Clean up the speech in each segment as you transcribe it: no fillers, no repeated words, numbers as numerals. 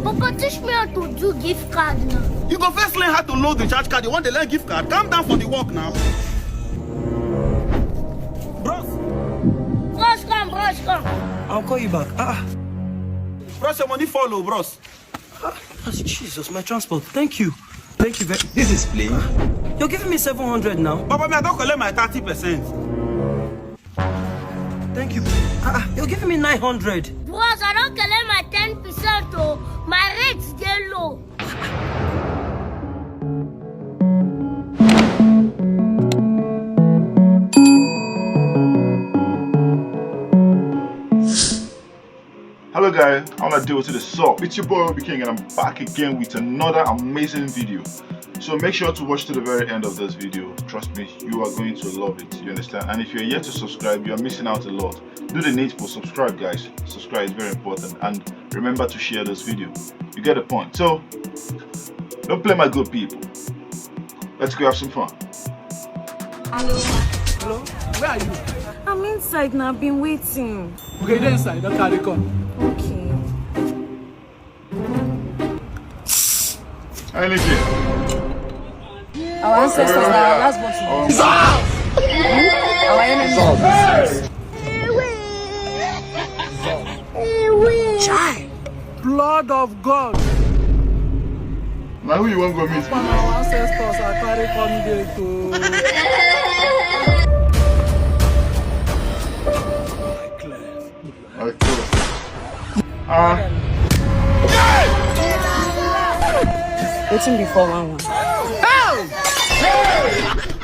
Papa, teach me how to do gift card now. You go first learn how to load the charge card. You want to learn gift card? Calm down for the work now. Bros. Bros, come. I'll call you back. Bros, your money follow, bros. Jesus, my transport. Thank you. Thank you very much. This is plain. You're giving me 700 now. Papa, I don't collect my 30%. Thank you. You're giving me 900. Bros, I don't collect my 10%. Oh, my rate's get low. Hello guys, I wanna do it to the sub. It's your boy OBIKING and I'm back again with another amazing video. So make sure to watch to the very end of this video. Trust me, you are going to love it. You understand? And if you're yet to subscribe, you are missing out a lot. Do the needful, subscribe guys. Subscribe is very important, and remember to share this video. You get the point. So don't play my good people. Let's go have some fun. Hello? Where are you? I'm inside now, I've been waiting. Okay, then inside, don't carry come. Okay. Anything. Our ancestors are last but our enemies. Child. Blood of God. Now who you want to go meet? Our ancestors are carry come there to. Waiting before 1-1.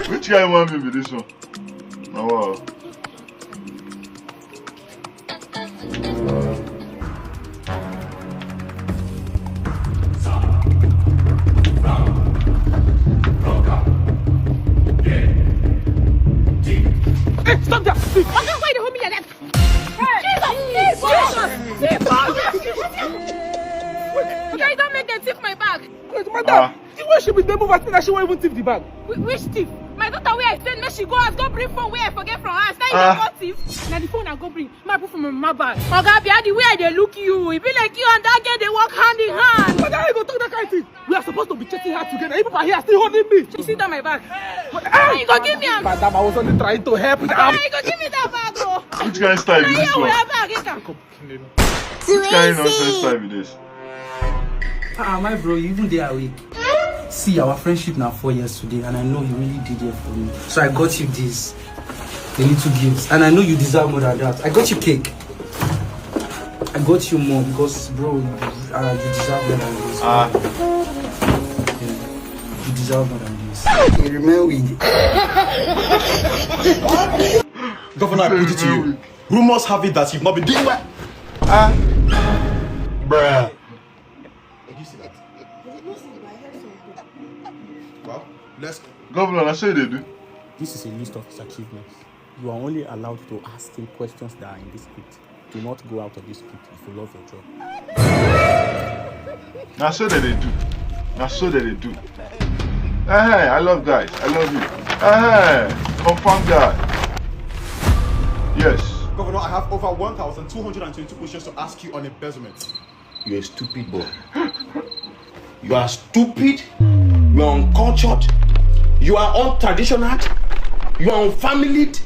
Which guy want me with this one? Oh wow. Hey, stop that! Why the homie like that? Okay, don't make them thief my bag. Wait, madam, the way she be there move, I think that she won't even thief the bag. Which thief? My daughter where I send me, she go out, go bring phone where I forget from her. Say you go thief. Now the phone I go bring. My put from my bag. Oga, the way they look you, it be like you and that girl they walk hand in hand. But I go talk that kind of thing. We are supposed to be chasing her together. You people are here still holding me. You sit on my bag. Hey, You go give me a madam, I was only trying to help. You go give me that bag, oh. Which kind of style is this one? Which kind of nonsense style is this? My bro, you even there awake. See, our friendship now 4 years today, and I know you really did it for me. So I got you this, the little gifts, and I know you deserve more than that. I got you cake. I got you more because, bro, you deserve more than this. Yeah, you deserve more than this. You remember we. Governor, I put it to you. Rumors have it that you've not been doing well. Bruh. Did you see that? Well, let's. Governor, I say they do. This is a list of his achievements. You are only allowed to ask him questions that are in this script. Do not go out of this script if you love your job. Now so that they do. Now so that they do. Hey, I love guys. I love you. Hey, confirm guy. Yes. Governor, I have over 1,222 questions to ask you on embezzlement. You're a stupid boy. You are stupid. You are uncultured. You are untraditional. You are unfamilied.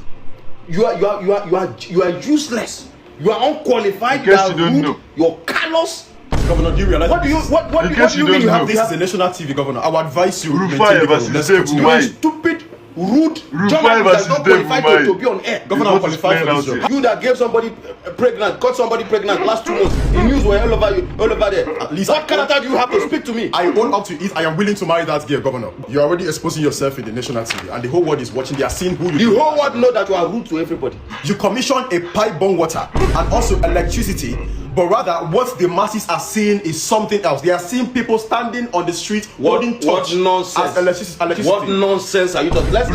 You are useless. You are unqualified. You are rude. You're callous. Governor, do you realize what do you mean you have this is a national TV, Governor? I would advise you. Rufai versus Dave. You are stupid, rude. Rufai versus Dave. To be on air. Governor, I'm qualified for this job. You that gave somebody pregnant, got somebody pregnant last 2 months. The news were all over there. At least what character do you have to speak to me? I own up to it. I am willing to marry that girl, Governor. You're already exposing yourself in the national TV, and the whole world is watching. They are seeing who you. The whole world know that you are rude to everybody. You commission a pipe bomb water and also electricity, but rather what the masses are seeing is something else. They are seeing people standing on the street holding torch. What nonsense? As electricity. What nonsense are you talking? Let's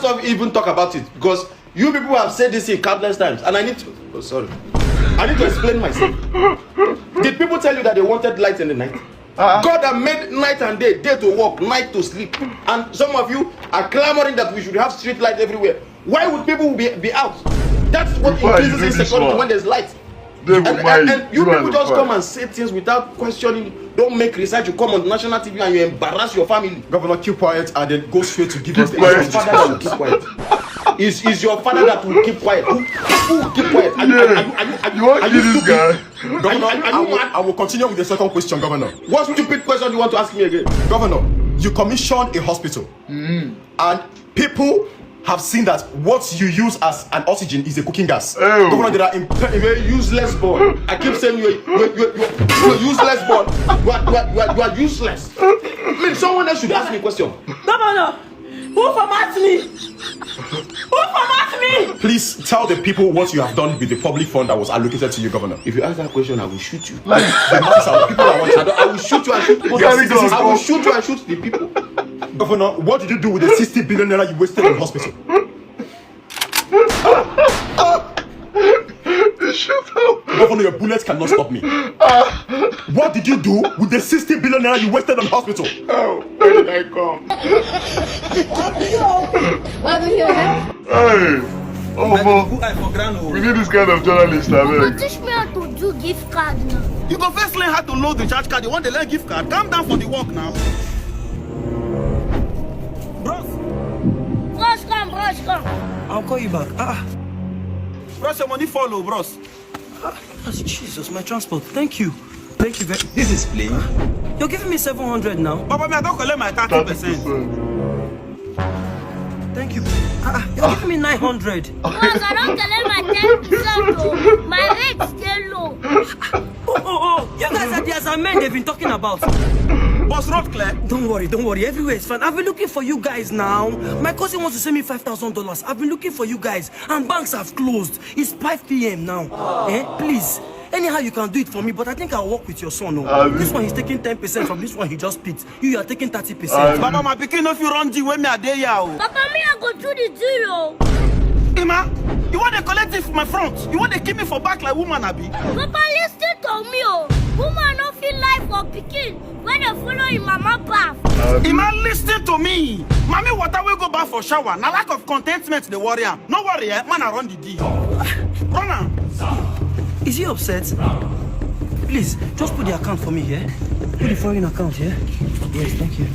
not even talk about it because you people have said this in countless times, and I need to. Oh, sorry. I need to explain myself. Did people tell you that they wanted light in the night? God has made night and day to work, night to sleep, and some of you are clamoring that we should have street light everywhere. Why would people be out? That's what increases insecurity when there's light. And you people just come and say things without questioning. Don't make research. You come on national TV and you embarrass your family. Governor, keep quiet and then go straight to give us the answer. Father that will keep quiet. Is your father that will keep quiet? Who will keep quiet? You want to kill this guy? Governor, I will continue with the second question, Governor. What stupid question do you want to ask me again? Governor, you commissioned a hospital, and people have seen that what you use as an oxygen is a cooking gas. Governor, there are you're a useless boy. I keep saying you're useless boy. You are useless. I mean, someone else should ask me a question. Governor, who format me? Who format me? Please tell the people what you have done with the public fund that was allocated to you, Governor. If you ask that question, I will shoot you. Like the masses are people are watching. I will shoot you and shoot people. I will shoot you and shoot the people. Governor, what did you do with the 60 billion naira you wasted in the hospital? Governor, your bullets cannot stop me. What did you do with the 60 billion naira you wasted in the hospital? Oh, where did I come? Hey! Oh, we need this kind of journalist, I beg. Teach me how to do gift card now. You go first learn how to load the charge card. You want the learn gift card? Calm down for the work now. Bros, come. I'll call you back. Bros, your money follow, bros. Jesus, my transport. Thank you very. This is play. You're giving me 700 now. Papa, I don't collect my 30%. Thank you. You're giving me 900. Bros, I don't collect my 10% though. My rate's still low. Oh, you guys are the as men they've been talking about. Boss, road clear. Don't worry. Everywhere is fine. I've been looking for you guys now. My cousin wants to send me $5,000. I've been looking for you guys, and banks have closed. It's 5 p.m. now. Please. Anyhow, you can do it for me, but I think I'll work with your son. This one he's taking 10% from this one he just picked. You are taking 30%. Papa, my picking if you run the way me a day ya. Papa, me I go to the zero. Emma, you want to collect it from my front? You want to keep me for back like woman, Abi? Papa, listen to me, Woman no feel life for picking when they follow in mama bath. Emma, listen to me. Mommy, water will go back for shower. Now lack of contentment, the warrior. No worry, man, I run the deal. Run on. Is he upset? Please, just put the account for me, yeah? Put the foreign account, yeah? Yes, thank you.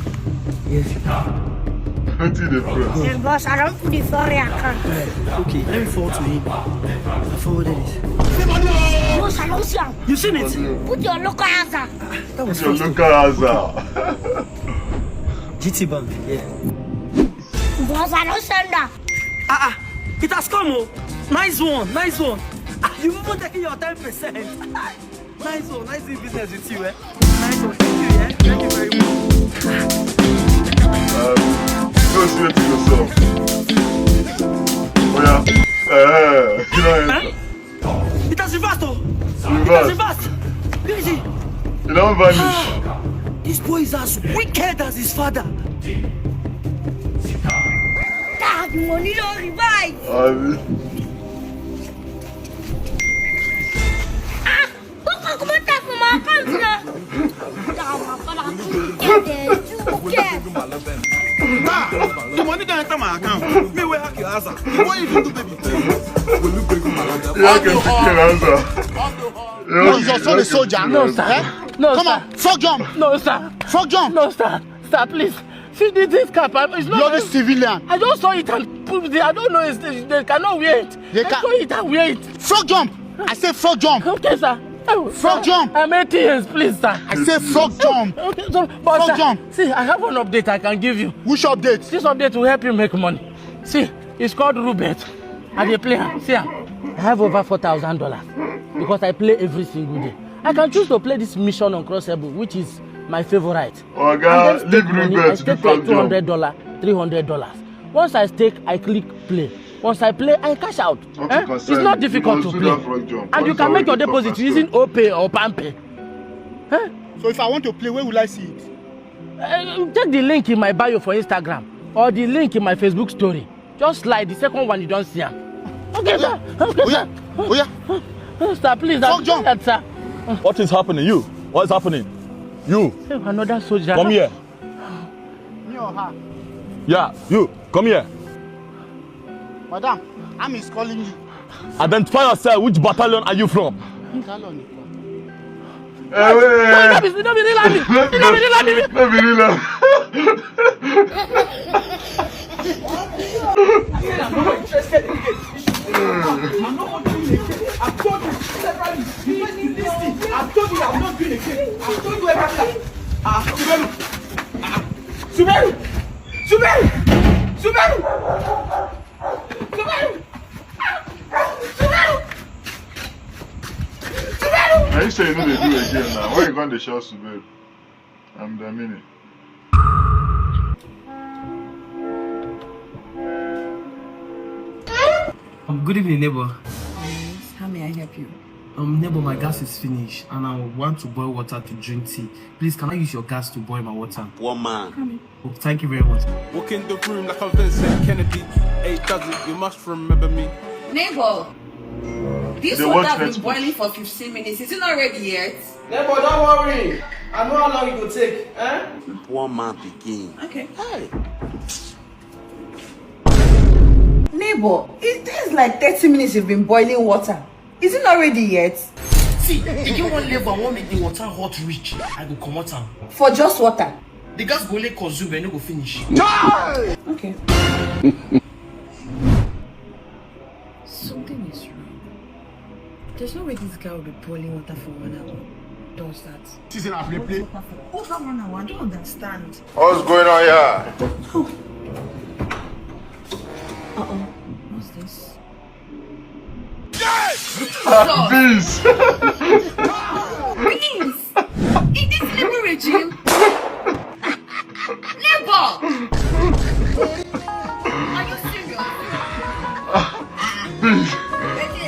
Yes. Yes, boss, I don't put the foreign account. Okay, let me forward to him. I forwarded it. Boss, I don't see him. You seen it? Put your local answer. That was your local answer. GT Bank, yeah. Boss, I don't send that. It has come, Nice one. You even taking your 10%. Nice one, nice doing business with you, Nice one, thank you, yeah? Thank you very much. Go see it to yourself. Oh yeah. You know it has reversed, Where is he? You don't vanish. This boy is as wicked as his father. Dad, money don't revive. Come on, take from my account now. The money don't enter my account. Me will hack your answer. What if you do baby? Yeah, I can take your answer. No, your son is soldier. No, sir. No, come on, frog jump. No, sir. Frog jump. No, sir. Sir, please. See this cap. It's not. You're the civilian. I just saw it and put it there. I don't know. They cannot wear it. I saw it and wear it. Frog jump. I said frog jump. Okay, sir. Frog jump. I'm 80 years, please, sir. I said frog jump. Okay, so, but frog sir, jump. See, I have one update I can give you. Which update? This update will help you make money. See, it's called Rubet. I play. See, I have over $4,000 because I play every single day. I can choose to play this mission on Crossable, which is my favorite. Oh God, leave Rubet. I stake like $200, $300. Once I stake, I click play. Once I play, I cash out. It's not difficult to play. And you can make your deposit using OPay or PAMPay. So if I want to play, where will I see it? Check the link in my bio for Instagram or the link in my Facebook story. Just slide the second one you don't see. Okay, sir. Okay, sir. Oh yeah. Sir, please. That, sir. What is happening? You? What is happening? You? Another soldier. Come here. Me or her? Yeah, you. Come here. Madam, I'm calling you. Identify yourself. Which battalion are you from? Now you say you know they do again now. Why you going to show Suberu? I'm the minute. Good evening, neighbor. Yes, how may I help you? Neighbor, my gas is finished and I want to boil water to drink tea. Please, can I use your gas to boil my water? One man. Oh, thank you very much. Walk in the room like I'm Vincent Kennedy. Hey, does it? You must remember me. Neighbor, this water has been boiling for 15 minutes. Is it not ready yet? Neighbor, don't worry. I know how long it will take. Eh? One man begin. Okay. Hey. Neighbor, it is like 30 minutes you've been boiling water. Is it not ready yet? See, if you want level, I want make the water hot reach. I go come out. For just water? The gas go only consume and no go finish. Okay. Something is wrong. There's no way this guy will be boiling water for 1 hour. Does that? She's in a play. Over 1 hour, I don't understand. What's going on here? Uh-oh. What's this? Beans! Beans! In this labor regime? Neighbor! Are you serious?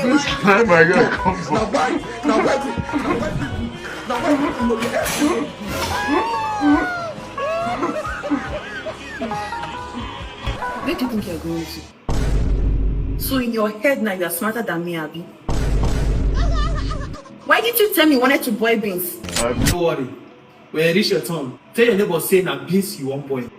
This time my guy comes up. Where do you think you're going to? So in your head now, you're smarter than me, Abby. Why didn't you tell me you wanted to boil beans? Don't worry. When you reach your turn, tell your neighbor say na beans you want boil.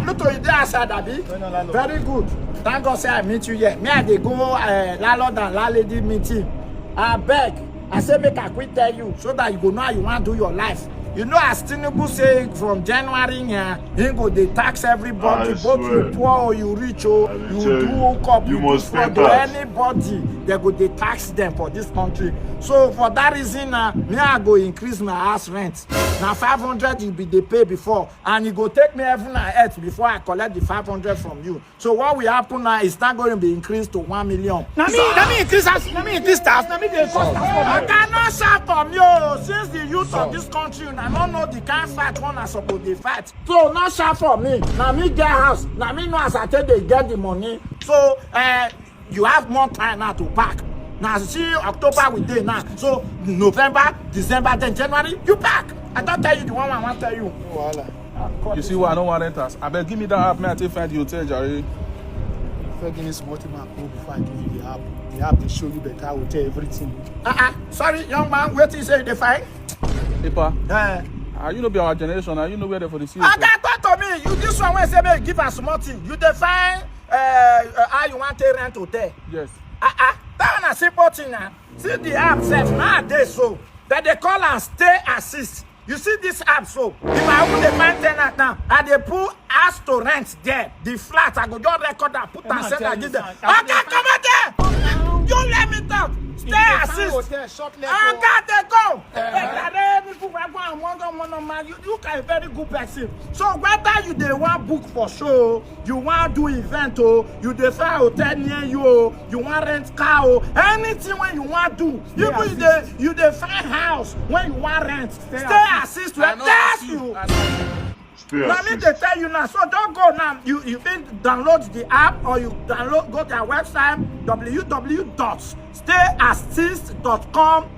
Pluto, you there outside, Abby? No. Very good. Thank God say I meet you here. Me I dey go landlord and landlady meeting. I beg. I say make I quick tell you so that you go know how you want to do your life. You know, as Chinedu say from January, he go they tax everybody, both you poor or you rich or you do hook up, you must pay tax. Anybody, they go they tax them for this country. So for that reason, me I go increase my house rent. Now 500 you be they pay before, and you go take me heaven and earth before I collect the 500 from you. So what will happen now is not going to be increased to 1 million. Let me increase tax. Let me increase tax. Let me increase tax. I cannot shout from you since the youth of this country. I don't know the kind fight one are supposed to fight. So not shout for me. Now me get house. Now me know as I tell they get the money. So you have more time now to pack. Now see October we day now. So November, December, then January, you pack. I don't tell you the one I want to tell you. You see why I don't want renters? I bet give me that app, man. I take find the hotel, Jerry. Give me some before I give you the app. The app will show you better hotel, everything. Sorry, young man, wait till you say the fine. Paper. You know be our generation, you know where they for the series. Talk to me. You this one when say me give us small thing. You define how you want to rent hotel. Yes. That one a simple thing now. See the app self nowadays so that they call and stay assist. You see this app so if I want to find tenant now, and they put house to rent there, the flat I go just record that, put and send and give them. Okay, come on there. You let me talk. Stay assist. I got to go. You can a very good person. So whether you they want book for show, you want do event you define hotel near you you want rent car anything when you want do. You define house when you want rent. Stay assist. That's you. Let me tell you now. So don't go now. You can download the app or you go to their website www.stayassist.com.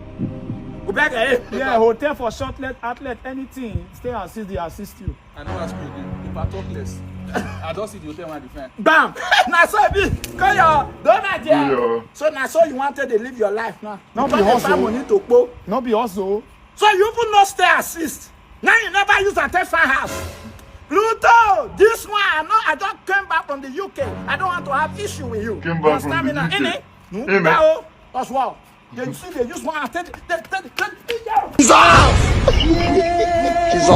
Yeah, hotel for shortlet, outlet, anything. Stay assist, they assist you. I know ask me again. If I talk less, I don't see the hotel when I defend. Bam! Now so be call your don't idea. So now so you wanted to live your life now. Not be hustle. Money to go. Not be hustle. So you even not stay assist. Now you never use a take fine house. Pluto, this one, I just came back from the UK. I don't want to have issue with you. Came back from the UK. No, as well. They see they use one. Jesus!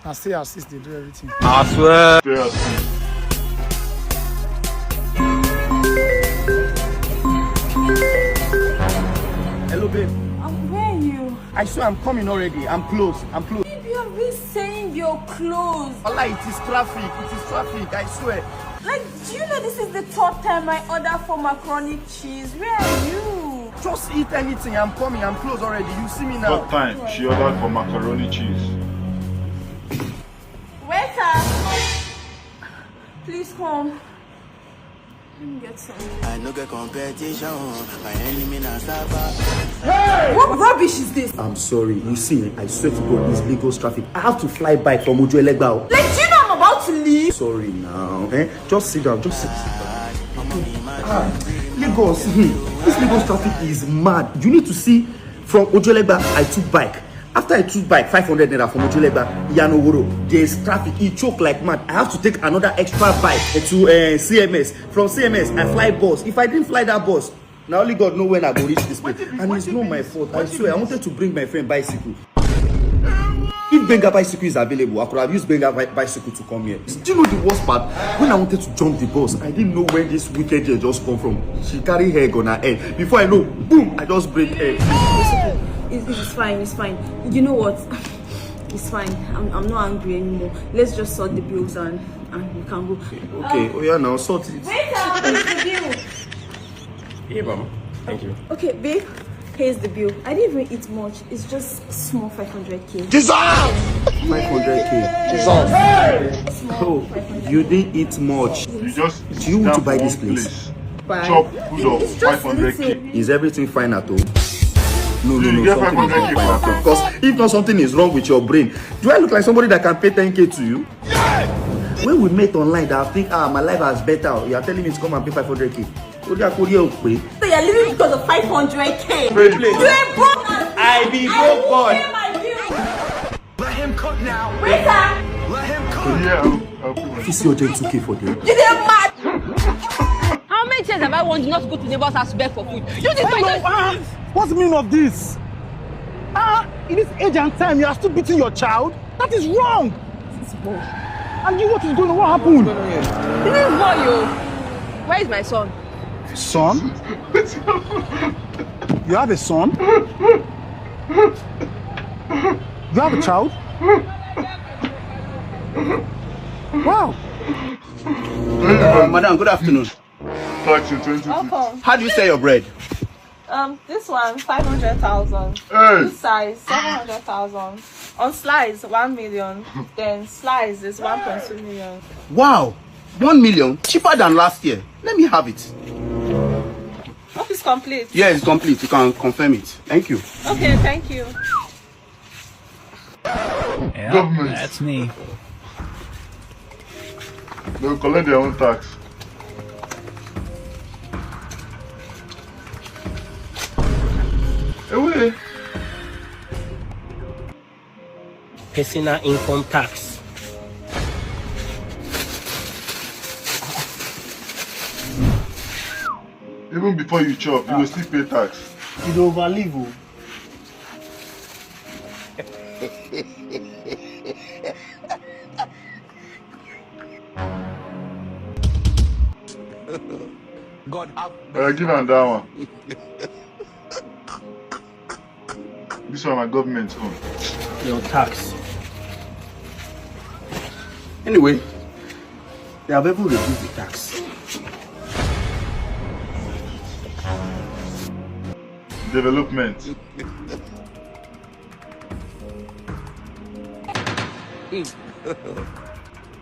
I still assist, they do everything. I swear. Hello, babe. Where are you? I swear I'm coming already. I'm close. Babe, you have been saying you're close. Allah, it is traffic. I swear. Like, do you know this is the third time I order for macaroni cheese? Where are you? Just eat anything. I'm coming. I'm close already. You see me now. What time? She ordered for macaroni cheese. Waiter! Please come. Let me get some. I no get competition. My enemy na suffer. What rubbish is this? I'm sorry. You see, I swear to God, it's Lagos traffic. I have to fly back from Ojuelegba. Like, do you know I'm about to leave? Sorry now. Just sit down. Just sit down. Lagos. This Lagos traffic is mad. You need to see from Ojuelegba, I took bike. After I took bike, 500 naira from Ojuelegba, Yanoworo, there's traffic. It choked like mad. I have to take another extra bike to CMS. From CMS, I fly bus. If I didn't fly that bus, now only God know when I go reach this place. And it's not my fault. I swear, I wanted to bring my friend bicycle. If Benga bicycle is available, I could have used Benga bicycle to come here. Do you know the worst part? When I wanted to jump the bus, I didn't know where this wicked girl just come from. She carry hair on her head. Before I know, boom, I just break hair. It's fine. You know what? It's fine. I'm not angry anymore. Let's just sort the bills and we can go. Okay. Oh yeah, now sort it. Wait up, the bill. Hey, Mama. Thank you. Okay, babe. Here's the bill. I didn't even eat much. It's just small 500k. Jesus! 500k. Jesus! Oh, you didn't eat much. You just do you want to buy this place? Chop food of 500k. Is everything fine at all? No, something is not fine. Because if not, something is wrong with your brain. Do I look like somebody that can pay 10k to you? Yeah! When we met online, I think, my life has better. You are telling me to come and pay 500k. So you are living because of 500k. Play. You ain't broke. I be broke, God. Let him cook now. Waiter! Let him cook. Yeah, I'll you see your 2k for them. You didn't mad. How many times have I wanted not to go to neighbor's house to beg for food? You just What's the meaning of this? In this age and time, you are still beating your child? That is wrong. And you, what is going on? What happened? This is boy, yo. Where is my son? Son? You have a son? You have a child? Wow. Madam, good afternoon. Welcome. How do you sell your bread? This one 500,000. Hey. This size 700,000. On slice 1 million. Then slice is 1.2 million. Wow, 1 million, cheaper than last year. Let me have it. Office complete. Yeah, it's complete. You can confirm it. Thank you. Okay, thank you. Yeah, Government. That's me. They'll collect their own tax. Away. Personal income tax. Even before you chop, you will still pay tax. You don't overlive. God have Give her that one. This one my government's own. Your tax. Anyway, they have even reduced the tax. Development.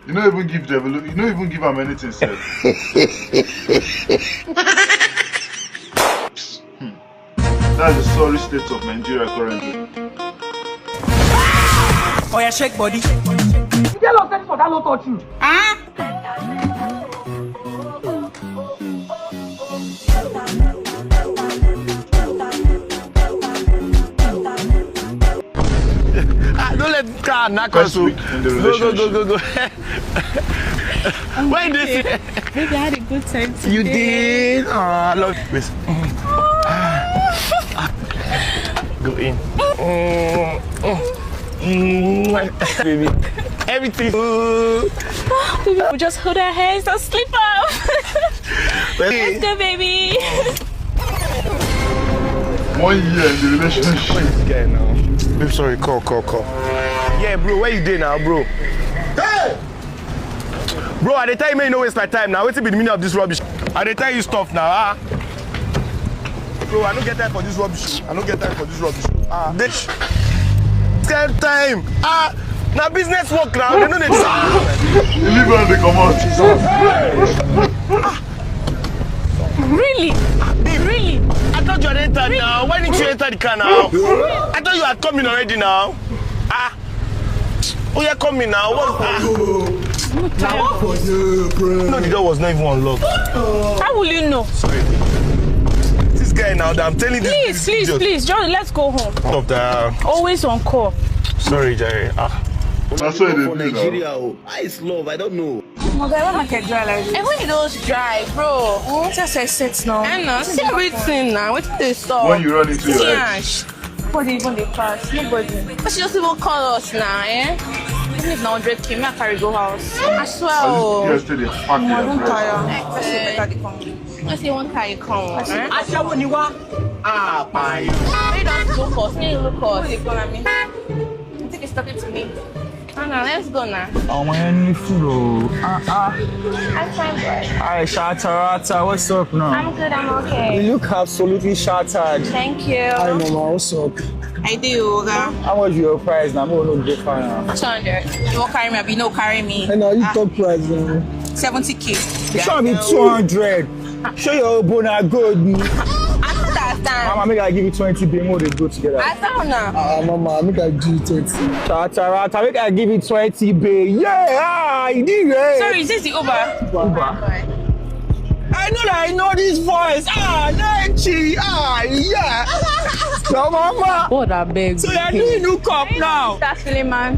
You don't even give you don't even give them anything, sir. That's the sorry state of Nigeria currently. Oh yeah, shake body. You get lost for that low touch you. Don't let car, knock us. Go. When this? Maybe I had a good time today. You did. Oh, I love this. Go in. Baby, everything. Baby, we just hold our hands and sleep off. Let's go, baby. 1 year in the relationship. What is this guy now? Babe, sorry, call. Yeah, bro, where you there now, bro? Hey! Bro, I tell you, man, you don't waste my time now. What's the meaning of this rubbish? I tell you stuff now, ah. Bro, I don't get time for this rubbish. Bitch. Same time. Ah, now business work now. They don't need to. You leave her and they come out. Really? Really? I thought you had entered now. Why didn't you enter the car now? I thought you had come in already now. Ah. Oh, you're coming now. What's that? No, the door was not even unlocked. How will you know? Sorry. This guy now that I'm telling you. Please, John, let's go home. Stop that. Always on call. Sorry, Jerry. That's what for Nigeria. Why is love? I don't know. Okay, I want to drive like this. And when you don't drive, bro. Just a set now. I know. See everything now. What's this stuff? When you run into your ex. Nobody even they pass. Nobody. But she just even call us now, eh? Even if not 100K, I carry go house. I swear. Yes, tell you. I don't tire. Let's see better they come. Let's see one car you come. I shall when you want. Ah, bye. They don't look us. They look us. They call me. I think it's talking to me. Oh, no, let's go now. Oh, my only food. I'm fine, boy. Hi, Shatarata. What's up now? I'm good, I'm okay. You look absolutely shattered. Thank you. Hi, Mama. What's up? I do, okay? How much your price now? I'm going to go far now. 200. You won't carry me, but you don't carry me. And now you top price now. 70K. You should be 200. Show your bona good. Mama, make I give you 20 more they go together. I found now. Mama, make I give you 20. Chatarata, make I give you 20 babe. Yeah, you did it. Sorry, is this the Uber? I know this voice. Nanchi. Yeah. No, Mama. What a big. So you're doing new cup now. That's feeling, man.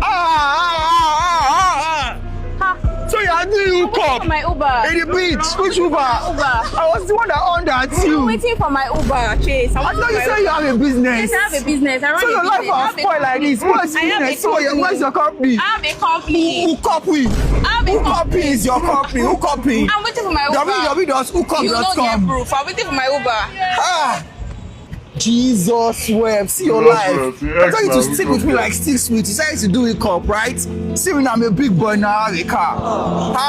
So you're doing new cup. My Uber. In the beach. Which Uber? I was the one that owned that too. I'm waiting for my Uber, Chase. I thought you said you have a business. Yes, I have a business. I run so your life will spoil like this. What's business? So where's your company? I have a company. Who copy? Who copy is your company? Who copy? I'm waiting for my Uber. www.whocopy.com. You don't get proof. I'm waiting for my Uber. Jesus wept. See your life. I told you to stick with me like stick sweet. You said to do it up, right? See when I'm a big boy now, I have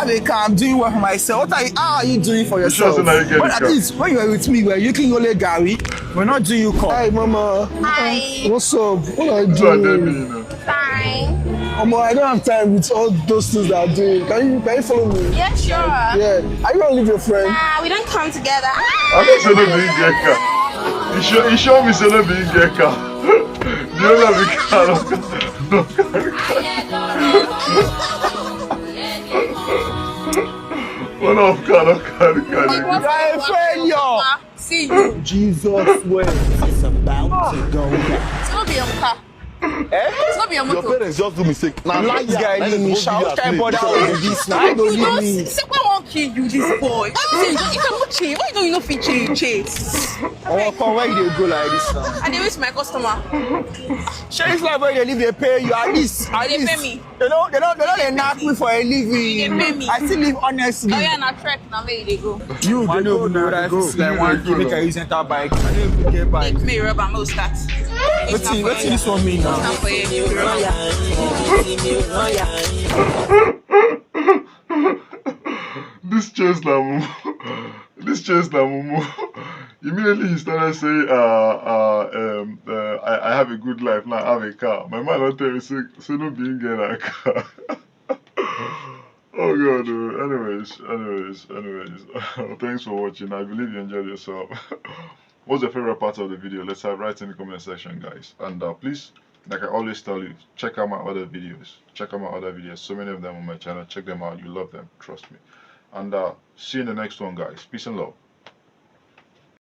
a car. I'm doing well for myself. How are you doing for yourself? But at least when you were with me, we're looking only Gary. We're not doing you call. Hi, Mama. Hi. What's up? What are you doing? Fine. Mama, I don't have time with all those things that I'm doing. Can you follow me? Yeah, sure. Yeah. Are you gonna leave your friend? Nah, we don't come together. I'm not saying being Geka. You show me saying being Geka. You don't have a car. One of car. See you. Jesus way. It's about to go down. It's not be on car. It's not be on motor. Your parents just do mistake. Now, like this guy leave me. Shout out with this now. I don't leave me. See, why won't kill you, this boy? You cannot change. Why don't you not fit change? Oh, come where you go like this now? I dey waste my customer. Share this life where they leave they pay you at least. They pay me. They don't knock me for a living. They pay me. I still live honestly. Oh yeah, na trek na where they go. You don't know that it's like one key make I use enter bike. I don't even get bike. Make me rubber mo start. What's this one mean now? This chase na mumu. Immediately he started saying, I have a good life now, I have a car. My man don't tell me, say no being get a car. Oh god, dude. Anyways. Thanks for watching. I believe you enjoyed yourself. What's your favorite part of the video? Let's write in the comment section, guys. And please, like I always tell you, check out my other videos. So many of them on my channel. Check them out. You love them. Trust me. And see you in the next one, guys. Peace and love.